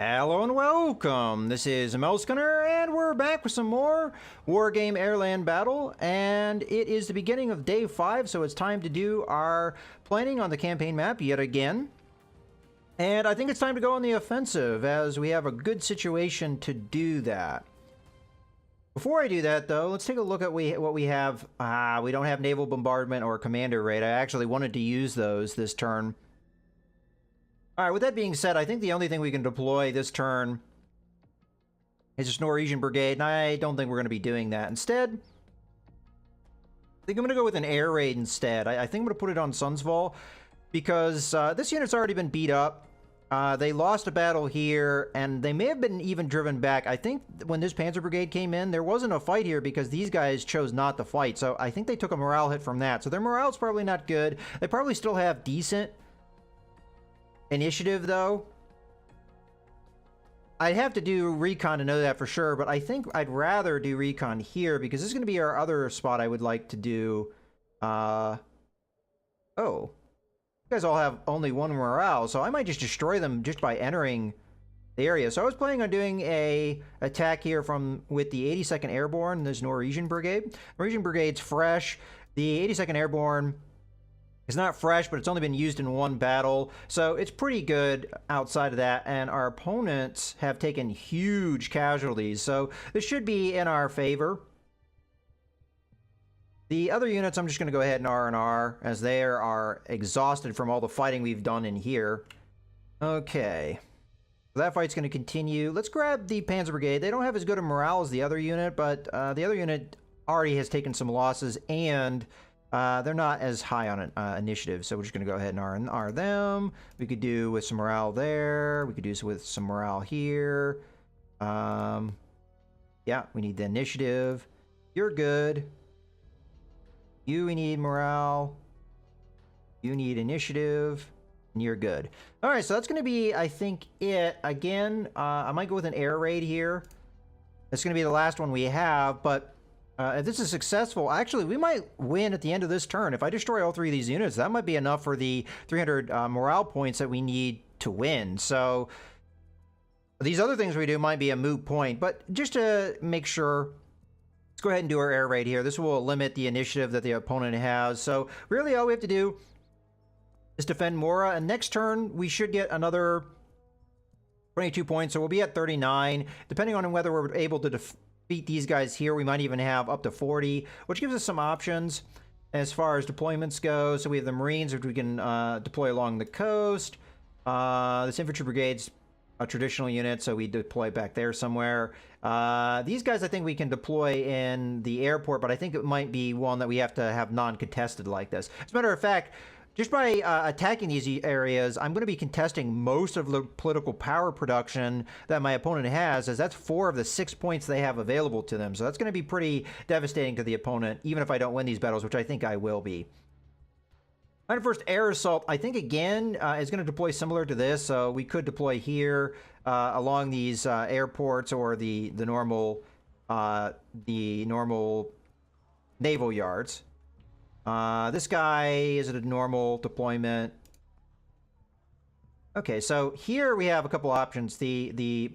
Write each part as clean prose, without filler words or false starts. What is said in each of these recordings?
Hello and welcome. This is Melskunner, and we're back with some more Wargame Airland Battle, and it is the beginning of day 5, so it's time to do our planning on the campaign map yet again. And I think it's time to go on the offensive, as we have a good situation to do that. Before I do that, though, let's take a look at what we have. We don't have naval bombardment or commander raid. I actually wanted to use those this turn. All right, with that being said, I think the only thing we can deploy this turn is this Norwegian brigade, and I don't think we're going to be doing that. Instead, I think I'm going to go with an air raid instead. I think I'm going to put it on Sundsvall, because this unit's already been beat up. They lost a battle here, and they may have been even driven back. I think when this Panzer Brigade came in, there wasn't a fight here because these guys chose not to fight, so I think they took a morale hit from that. So their morale's probably not good. They probably still have decent initiative, though. I'd have to do recon to know that for sure, but I think I'd rather do recon here because this is going to be our other spot I would like to do. Oh, you guys all have only one morale, so I might just destroy them just by entering the area. So I was planning on doing a attack here with the 82nd Airborne, this Norwegian brigade. Norwegian brigade's fresh. The 82nd Airborne is not fresh, but it's only been used in one battle, so it's pretty good outside of that, and our opponents have taken huge casualties, so this should be in our favor. The other units, I'm just going to go ahead and R&R, as they are exhausted from all the fighting we've done in here. Okay. So that fight's going to continue. Let's grab the Panzer Brigade. They don't have as good a morale as the other unit, but the other unit already has taken some losses, and they're not as high on initiative, so we're just going to go ahead and R&R them. We could do with some morale there. We could do with some morale here. Yeah, we need the initiative. You're good. We need morale. You need initiative. And you're good. All right, so that's going to be, I think, it. Again, I might go with an air raid here. It's going to be the last one we have, but if this is successful, actually, we might win at the end of this turn. If I destroy all 3 of these units, that might be enough for the 300 morale points that we need to win. So these other things we do might be a moot point, but just to make sure, let's go ahead and do our air raid here. This will limit the initiative that the opponent has. So really all we have to do is defend Mora, and next turn we should get another 22 points, so we'll be at 39. Depending on whether we're able to beat these guys here, we might even have up to 40, which gives us some options as far as deployments go. So we have the Marines, which we can deploy along the coast. This infantry brigade's a traditional unit, so we deploy back there somewhere. These guys I think we can deploy in the airport, but I think it might be one that we have to have non-contested like this. As a matter of fact, just by attacking these areas, I'm going to be contesting most of the political power production that my opponent has, as that's 4 of the 6 points they have available to them. So that's going to be pretty devastating to the opponent, even if I don't win these battles, which I think I will be. My first air assault, I think, again, is going to deploy similar to this. So we could deploy here along these airports or the normal naval yards. This guy is at a normal deployment. Okay, so here we have a couple options. The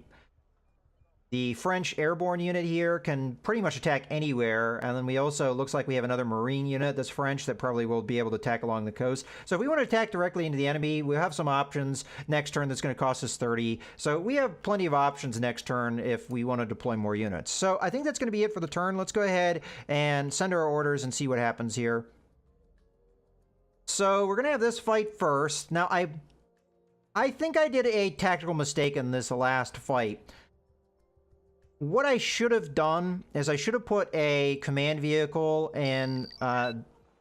French airborne unit here can pretty much attack anywhere, and then we also, looks like we have another Marine unit that's French that probably will be able to attack along the coast. So if we want to attack directly into the enemy, we'll have some options next turn that's going to cost us 30. So we have plenty of options next turn if we want to deploy more units. So I think that's going to be it for the turn. Let's go ahead and send our orders and see what happens here. So we're going to have this fight first. Now, I think I did a tactical mistake in this last fight. What I should have done is I should have put a command vehicle in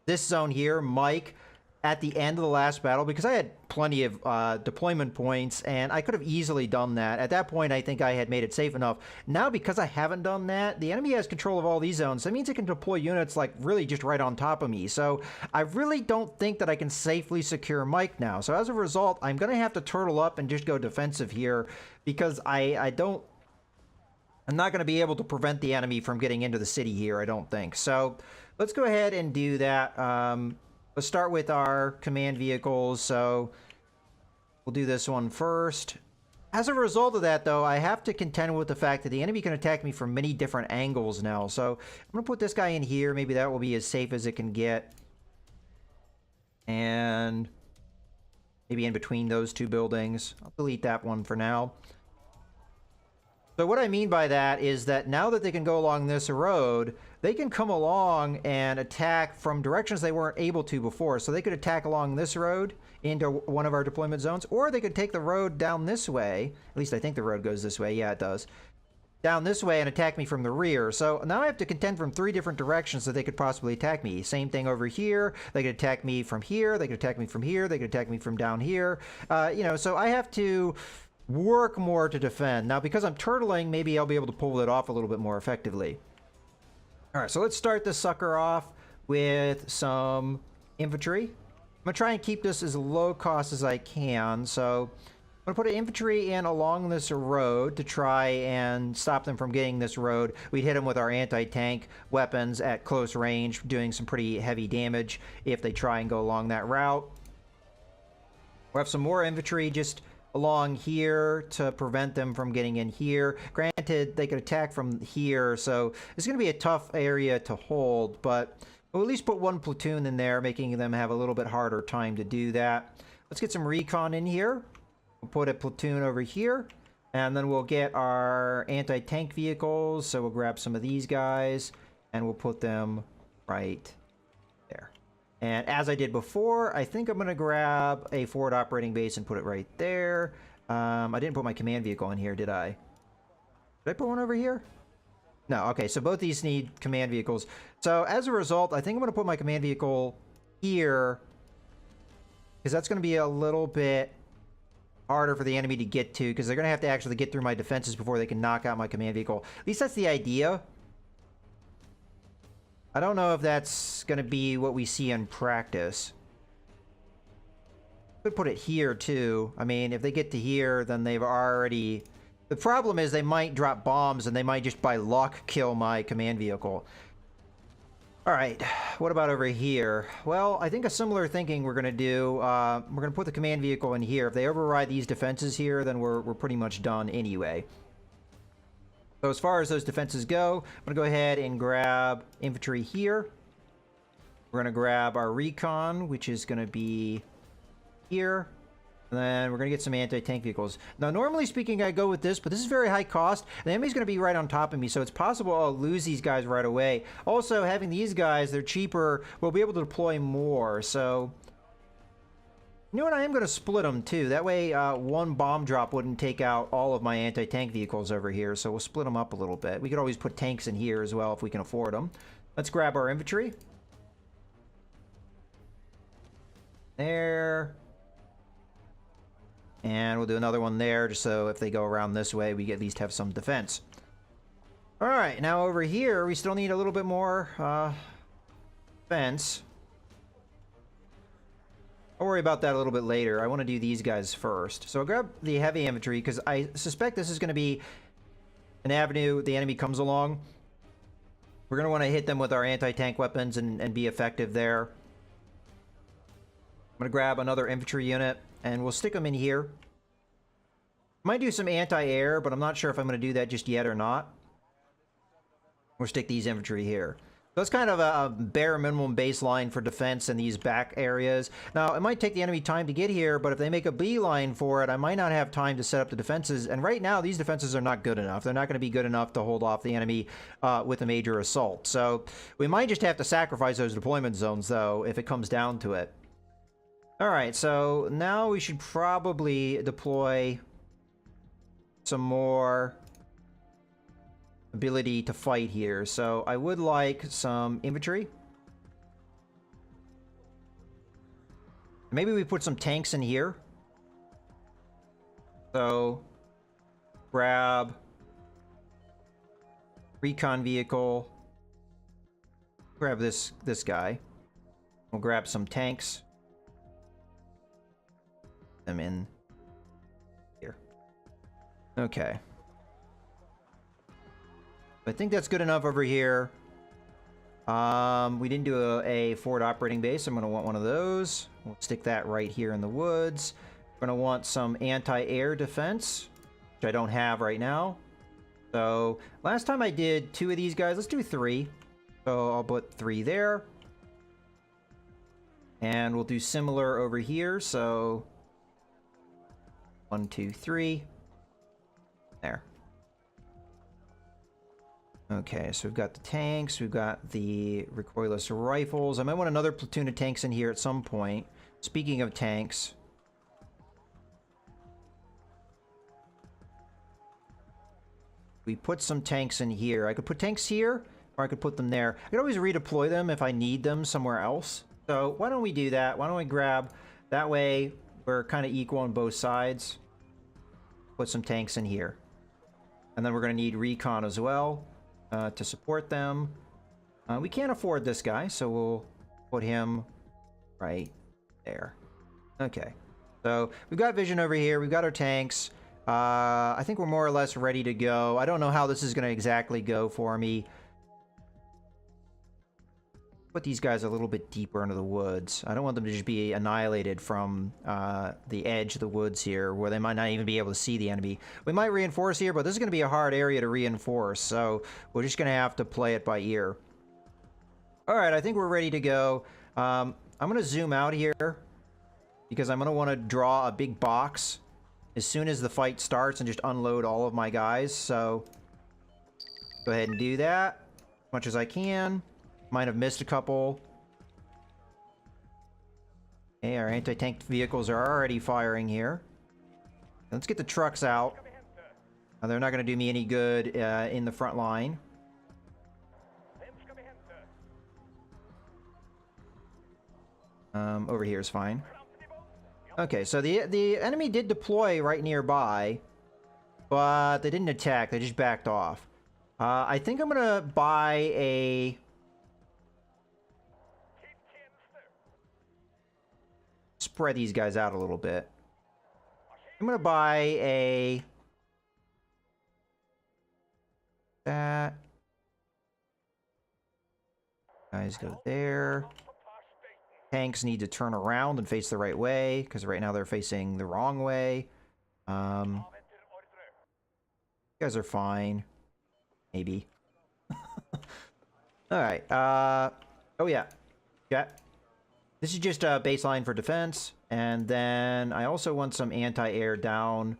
this zone here, Mike, at the end of the last battle, because I had plenty of deployment points, and I could have easily done that. At that point, I think I had made it safe enough. Now, because I haven't done that, the enemy has control of all these zones. That means it can deploy units, like, really just right on top of me. So I really don't think that I can safely secure Mike now. So as a result, I'm going to have to turtle up and just go defensive here, because I'm not going to be able to prevent the enemy from getting into the city here, I don't think. So let's go ahead and do that. Let's start with our command vehicles. So we'll do this one first. As a result of that, though, I have to contend with the fact that the enemy can attack me from many different angles now. So I'm going to put this guy in here. Maybe that will be as safe as it can get. And maybe in between those two buildings. I'll delete that one for now. So what I mean by that is that now that they can go along this road, they can come along and attack from directions they weren't able to before. So they could attack along this road into one of our deployment zones, or they could take the road down this way. At least I think the road goes this way. Yeah, it does. Down this way and attack me from the rear. So now I have to contend from 3 different directions that they could possibly attack me. Same thing over here. They could attack me from here. They could attack me from here. They could attack me from down here. You know, so I have to work more to defend. Now, because I'm turtling, maybe I'll be able to pull it off a little bit more effectively. All right, so let's start this sucker off with some infantry. I'm going to try and keep this as low cost as I can. So I'm going to put an infantry in along this road to try and stop them from getting this road. We'd hit them with our anti-tank weapons at close range, doing some pretty heavy damage if they try and go along that route. We'll have some more infantry just along here to prevent them from getting in here. Granted, they could attack from here, so it's going to be a tough area to hold, but we'll at least put 1 platoon in there, making them have a little bit harder time to do that. Let's get some recon in here. We'll put a platoon over here, and then we'll get our anti-tank vehicles. So we'll grab some of these guys, and we'll put them right there. And as I did before, I think I'm going to grab a forward operating base and put it right there. I didn't put my command vehicle in here, did I? Did I put one over here? No, okay, so both these need command vehicles. So as a result, I think I'm going to put my command vehicle here, because that's going to be a little bit harder for the enemy to get to, because they're going to have to actually get through my defenses before they can knock out my command vehicle. At least that's the idea. I don't know if that's going to be what we see in practice. Could put it here, too. I mean, if they get to here, then they've already... The problem is they might drop bombs, and they might just by luck kill my command vehicle. Alright, what about over here? Well, I think a similar thinking we're going to do. We're going to put the command vehicle in here. If they override these defenses here, then we're pretty much done anyway. So as far as those defenses go, I'm going to go ahead and grab infantry here. We're going to grab our recon, which is going to be here. And then we're going to get some anti-tank vehicles. Now, normally speaking, I go with this, but this is very high cost. The enemy's going to be right on top of me, so it's possible I'll lose these guys right away. Also, having these guys, they're cheaper. We'll be able to deploy more, so... You know what? I am going to split them, too. That way, one bomb drop wouldn't take out all of my anti-tank vehicles over here, so we'll split them up a little bit. We could always put tanks in here as well if we can afford them. Let's grab our infantry. There. And we'll do another one there, just so if they go around this way, we at least have some defense. Alright, now over here, we still need a little bit more defense. I'll worry about that a little bit later. I want to do these guys first. So I'll grab the heavy infantry, because I suspect this is going to be an avenue the enemy comes along. We're going to want to hit them with our anti-tank weapons and be effective there. I'm going to grab another infantry unit, and we'll stick them in here. Might do some anti-air, but I'm not sure if I'm going to do that just yet or not. We'll stick these infantry here. So that's kind of a bare minimum baseline for defense in these back areas. Now, it might take the enemy time to get here, but if they make a beeline for it, I might not have time to set up the defenses. And right now, these defenses are not good enough. They're not going to be good enough to hold off the enemy with a major assault. So we might just have to sacrifice those deployment zones, though, if it comes down to it. All right, so now we should probably deploy some more ability to fight here. So I would like some infantry. Maybe we put some tanks in here. So grab recon vehicle. Grab this guy. We'll grab some tanks. Them in here. Okay. I think that's good enough over here. We didn't do a forward operating base. I'm going to want one of those. We'll stick that right here in the woods. We're going to want some anti-air defense. which I don't have right now. So last time I did 2 of these guys. Let's do 3. So I'll put 3 there. And we'll do similar over here. So 1, 2, 3. There. Okay, so we've got the tanks, we've got the recoilless rifles. I might want another platoon of tanks in here at some point. Speaking of tanks, we put some tanks in here. I could put tanks here, or I could put them there. I could always redeploy them if I need them somewhere else. So why don't we do that? Why don't we grab... That way, we're kind of equal on both sides. Put some tanks in here. And then we're going to need recon as well. To support them. We can't afford this guy, so we'll put him right there. Okay. So we've got vision over here. We've got our tanks. I think we're more or less ready to go. I don't know how this is going to exactly go for me. Put these guys a little bit deeper into the woods. I don't want them to just be annihilated from the edge of the woods here, where they might not even be able to see the enemy. We might reinforce here, but this is going to be a hard area to reinforce, so we're just going to have to play it by ear. Alright, I think we're ready to go. I'm going to zoom out here, because I'm going to want to draw a big box as soon as the fight starts and just unload all of my guys, so go ahead and do that as much as I can. Might have missed a couple. Okay, our anti-tank vehicles are already firing here. Let's get the trucks out. They're not going to do me any good in the front line. Over here is fine. Okay, so the enemy did deploy right nearby, but they didn't attack. They just backed off. I think I'm going to buy a... Spread these guys out a little bit. I'm gonna buy a... That. Guys go there. Tanks need to turn around and face the right way, because right now they're facing the wrong way. You guys are fine. Maybe. Alright, oh yeah. Yeah. This is just a baseline for defense, and then I also want some anti-air down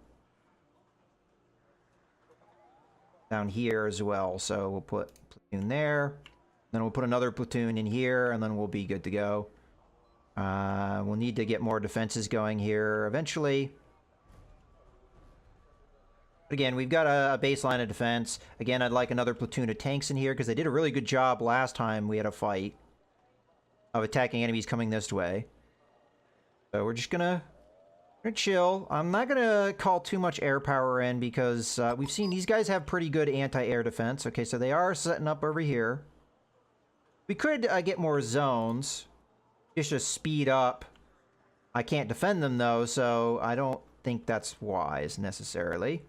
here as well. So we'll put platoon there, then we'll put another platoon in here, and then we'll be good to go. We'll need to get more defenses going here eventually. But again, we've got a baseline of defense. Again, I'd like another platoon of tanks in here, because they did a really good job last time we had a fight of attacking enemies coming this way. So we're just gonna chill. I'm not gonna call too much air power in, because we've seen these guys have pretty good anti-air defense. Okay, so they are setting up over here. We could get more zones just to speed up. I can't defend them though, so I don't think that's wise necessarily.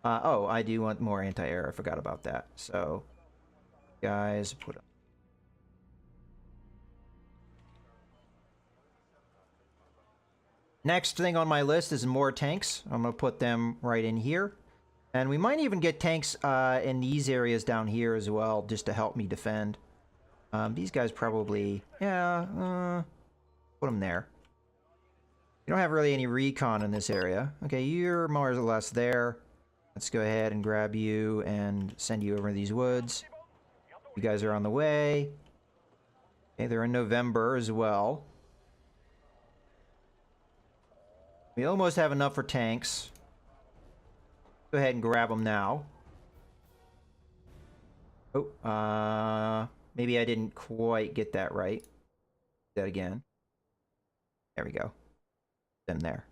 Oh, I do want more anti-air. I forgot about that. So guys, put up. Next thing on my list is more tanks. I'm going to put them right in here. And we might even get tanks in these areas down here as well, just to help me defend. These guys probably... Yeah, put them there. You don't have really any recon in this area. Okay, you're more or less there. Let's go ahead and grab you and send you over to these woods. You guys are on the way. Okay, they're in November as well. We almost have enough for tanks. Go ahead and grab them now. Oh, maybe I didn't quite get that right. Do that again. There we go. Them there.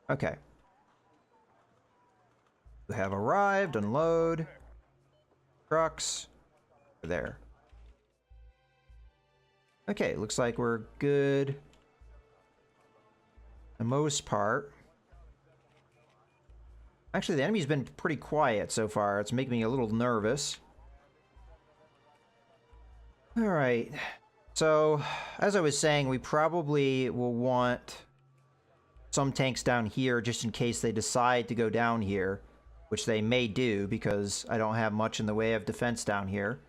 Okay. You have arrived. Unload. Trucks. There. Okay, looks like we're good. The most part. Actually, the enemy's been pretty quiet so far. It's making me a little nervous. Alright. So, as I was saying, we probably will want some tanks down here just in case they decide to go down here. which they may do because I don't have much in the way of defense down here.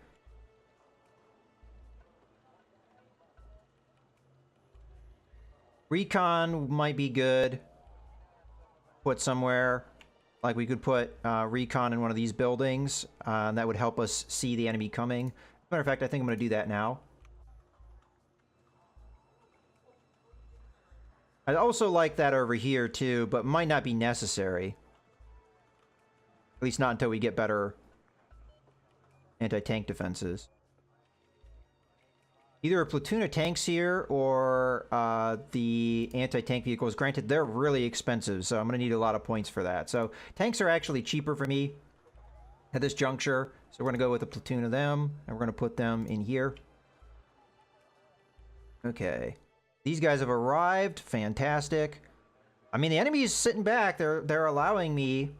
Recon might be good. Put somewhere. Like we could put recon in one of these buildings. And that would help us see the enemy coming. Matter of fact, I think I'm going to do that now. I'd also like that over here too, but might not be necessary. At least not until we get better anti-tank defenses. Either a platoon of tanks here or the anti-tank vehicles. Granted, they're really expensive, so I'm going to need a lot of points for that. So tanks are actually cheaper for me at this juncture. So we're going to go with a platoon of them, and we're going to put them in here. Okay. These guys have arrived. Fantastic. I mean, the enemy is sitting back. They're allowing me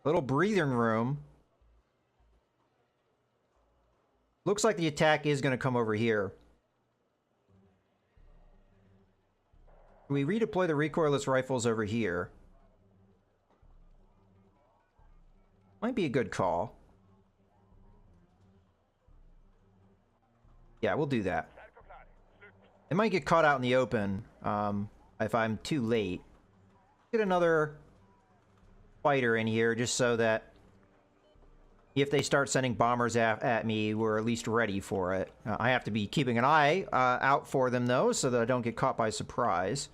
a little breathing room. Looks like the attack is going to come over here. We redeploy the recoilless rifles over here. Might be a good call. Yeah, we'll do that. It might get caught out in the open if I'm too late. Get another fighter in here just so that if they start sending bombers at me, we're at least ready for it. I have to be keeping an eye out for them, though, so that I don't get caught by surprise.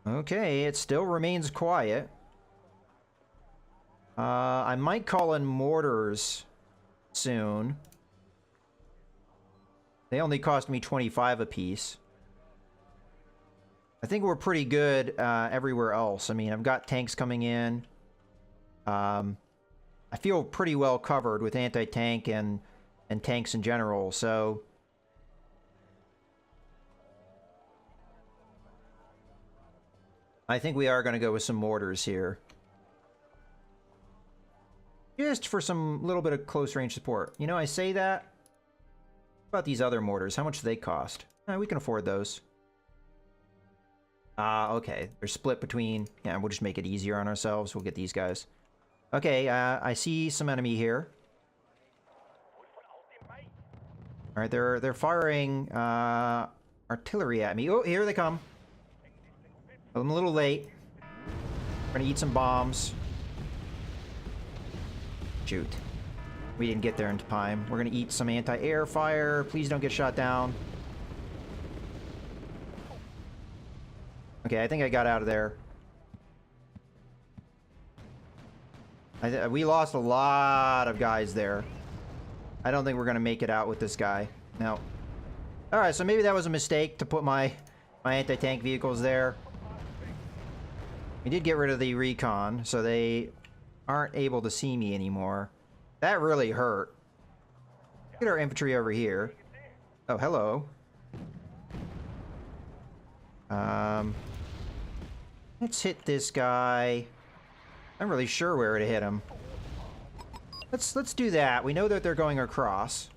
Okay, it still remains quiet. I might call in mortars soon. They only cost me 25 apiece. I think we're pretty good everywhere else. I mean, I've got tanks coming in. I feel pretty well covered with anti-tank and tanks in general, so I think we are going to go with some mortars here. Just for some little bit of close range support. You know, I say that. What about these other mortars? How much do they cost? We can afford those. Okay. They're split between... Yeah, we'll just make it easier on ourselves. We'll get these guys. Okay, I see some enemy here. Alright, they're firing artillery at me. Oh, here they come. I'm a little late. We're gonna eat some bombs. Shoot. We didn't get there in time. We're gonna eat some anti-air fire. Please don't get shot down. Okay, I think I got out of there. We lost a lot of guys there. I don't think we're gonna make it out with this guy. No. Alright, so maybe that was a mistake to put my anti-tank vehicles there. We did get rid of the recon, so they aren't able to see me anymore. That really hurt. Get our infantry over here. Oh, hello. Let's hit this guy. I'm really sure where to hit him. Let's do that. We know that they're going across.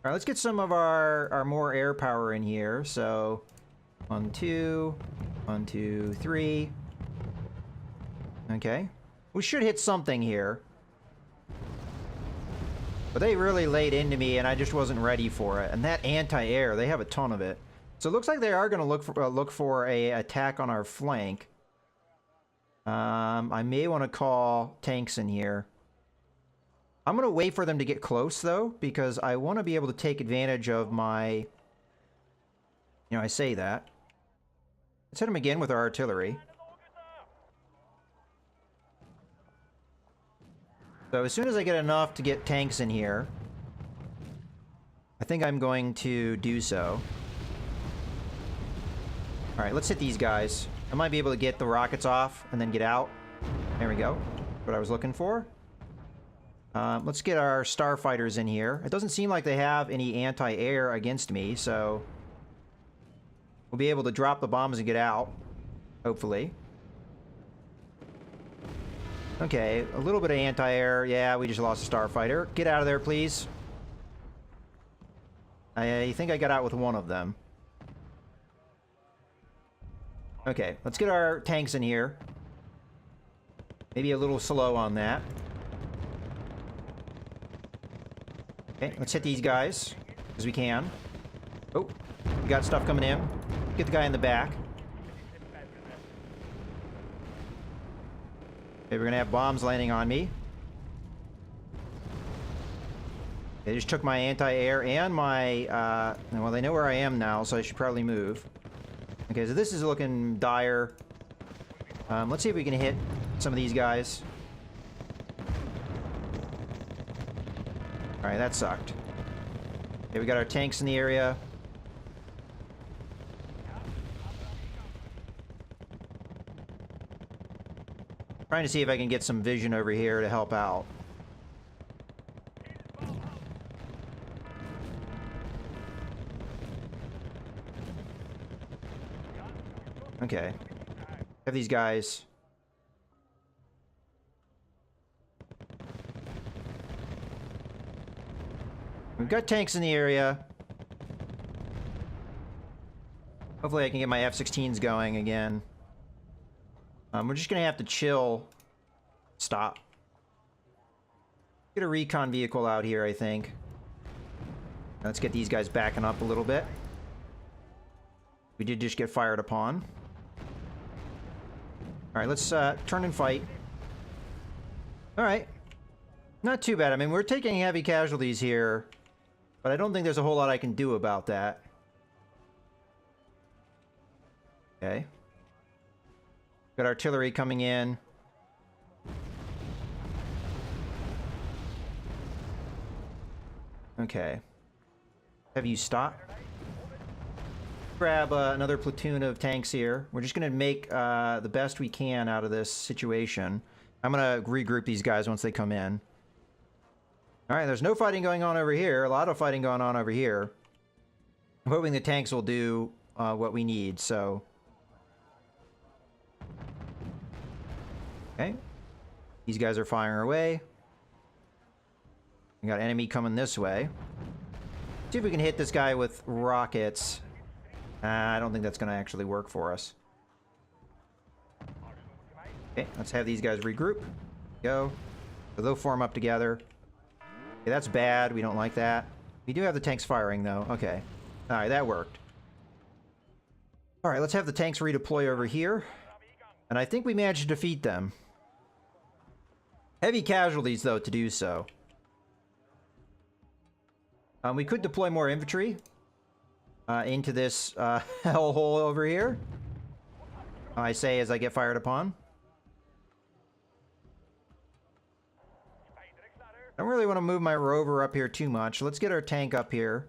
All right, let's get some of our more air power in here. So 1, 2, 1, 2, 3. Okay. We should hit something here. But they really laid into me, and I just wasn't ready for it. And that anti-air, they have a ton of it. So it looks like they are going to look for a attack on our flank. I may want to call tanks in here. I'm going to wait for them to get close, though, because I want to be able to take advantage of my... You know, I say that. Let's hit them again with our artillery. So as soon as I get enough to get tanks in here, I think I'm going to do so. Alright, let's hit these guys. I might be able to get the rockets off and then get out. There we go. What I was looking for. Let's get our starfighters in here. It doesn't seem like they have any anti-air against me, so we'll be able to drop the bombs and get out. Hopefully. Okay, a little bit of anti-air. Yeah, we just lost a starfighter. Get out of there, please. I think I got out with one of them. Okay, let's get our tanks in here. Maybe a little slow on that. Okay, let's hit these guys as we can. Oh, we got stuff coming in. Get the guy in the back. Okay, we're gonna have bombs landing on me. They just took my anti-air and my, well, they know where I am now, so I should probably move. Okay, so this is looking dire. Let's see if we can hit some of these guys. Alright, that sucked. Okay, we got our tanks in the area. Trying to see if I can get some vision over here to help out. Okay. Have these guys. We've got tanks in the area. Hopefully I can get my F-16s going again. We're just gonna have to chill. Stop. Get a recon vehicle out here, I think. Let's get these guys backing up a little bit. We did just get fired upon. Alright, let's turn and fight. Alright. Not too bad. I mean, we're taking heavy casualties here, but I don't think there's a whole lot I can do about that. Okay. Got artillery coming in. Okay. Have you stopped? Grab another platoon of tanks here. We're just going to make the best we can out of this situation. I'm going to regroup these guys once they come in. Alright, there's no fighting going on over here. A lot of fighting going on over here. I'm hoping the tanks will do what we need, so... Okay. These guys are firing away. We got enemy coming this way. See if we can hit this guy with rockets. I don't think that's going to actually work for us. Okay, let's have these guys regroup. Go. So they'll form up together. Okay, that's bad. We don't like that. We do have the tanks firing, though. Okay. Alright, that worked. Alright, let's have the tanks redeploy over here. And I think we managed to defeat them. Heavy casualties, though, to do so. We could deploy more infantry into this hellhole over here. I say as I get fired upon. I don't really want to move my rover up here too much. Let's get our tank up here.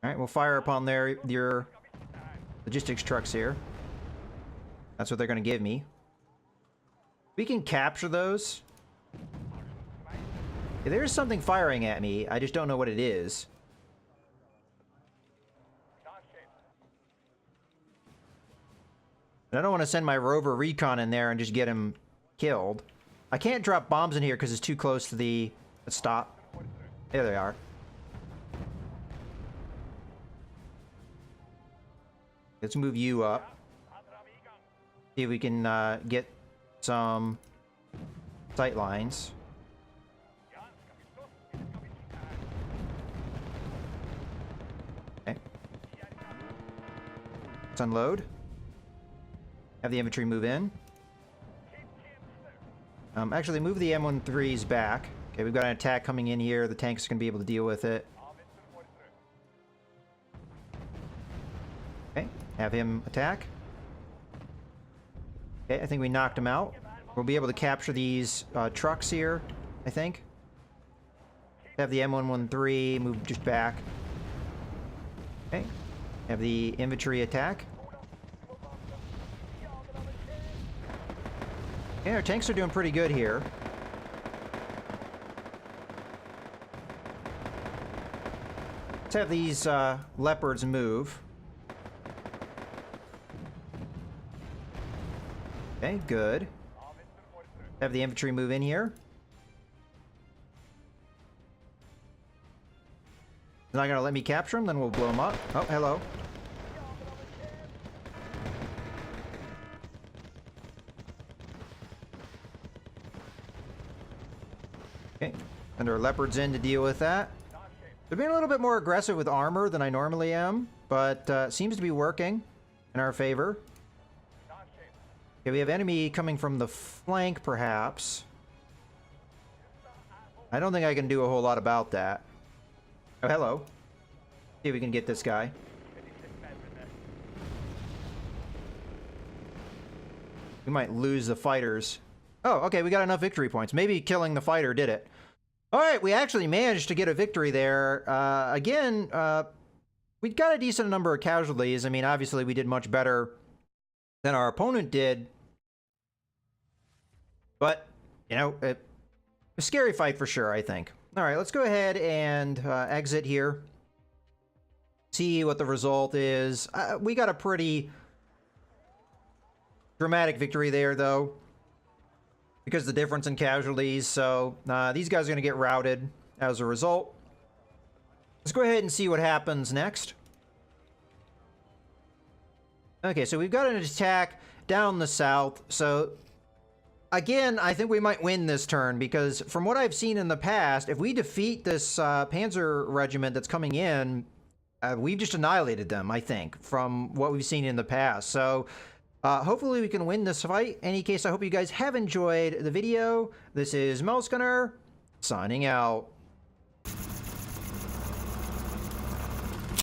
Alright, we'll fire upon your logistics trucks here. That's what they're going to give me. We can capture those. Yeah, there's something firing at me. I just don't know what it is. And I don't want to send my rover recon in there and just get him killed. I can't drop bombs in here because it's too close to the... Let's stop. There they are. Let's move you up. See if we can get some sight lines. Okay. Let's unload. Have the infantry move in. Actually, move the M13s back. Okay, we've got an attack coming in here. The tank's going to be able to deal with it. Okay, have him attack. Okay, I think we knocked him out. We'll be able to capture these trucks here, I think. Have the M113 move just back. Okay, have the infantry attack. Yeah, our tanks are doing pretty good here. Let's have these leopards move. Okay, good. Have the infantry move in here. They're not going to let me capture them, then we'll blow them up. Oh, hello. Okay, and our leopards in to deal with that. They're being a little bit more aggressive with armor than I normally am, but seems to be working in our favor. Okay, we have enemy coming from the flank, perhaps. I don't think I can do a whole lot about that. Oh, hello. See if we can get this guy. We might lose the fighters. Oh, okay, we got enough victory points. Maybe killing the fighter did it. All right, we actually managed to get a victory there. Again, we got a decent number of casualties. I mean, obviously we did much better than our opponent did. But, you know, a scary fight for sure, I think. All right, let's go ahead and exit here. See what the result is. We got a pretty dramatic victory there, though, because of the difference in casualties. So these guys are going to get routed as a result. Let's go ahead and see what happens next. Okay, so we've got an attack down the south. So again, I think we might win this turn, because from what I've seen in the past, if we defeat this panzer regiment that's coming in, we've just annihilated them, I think, from what we've seen in the past. So hopefully we can win this fight. In any case, I hope you guys have enjoyed the video. This is Mouse Gunner, signing out.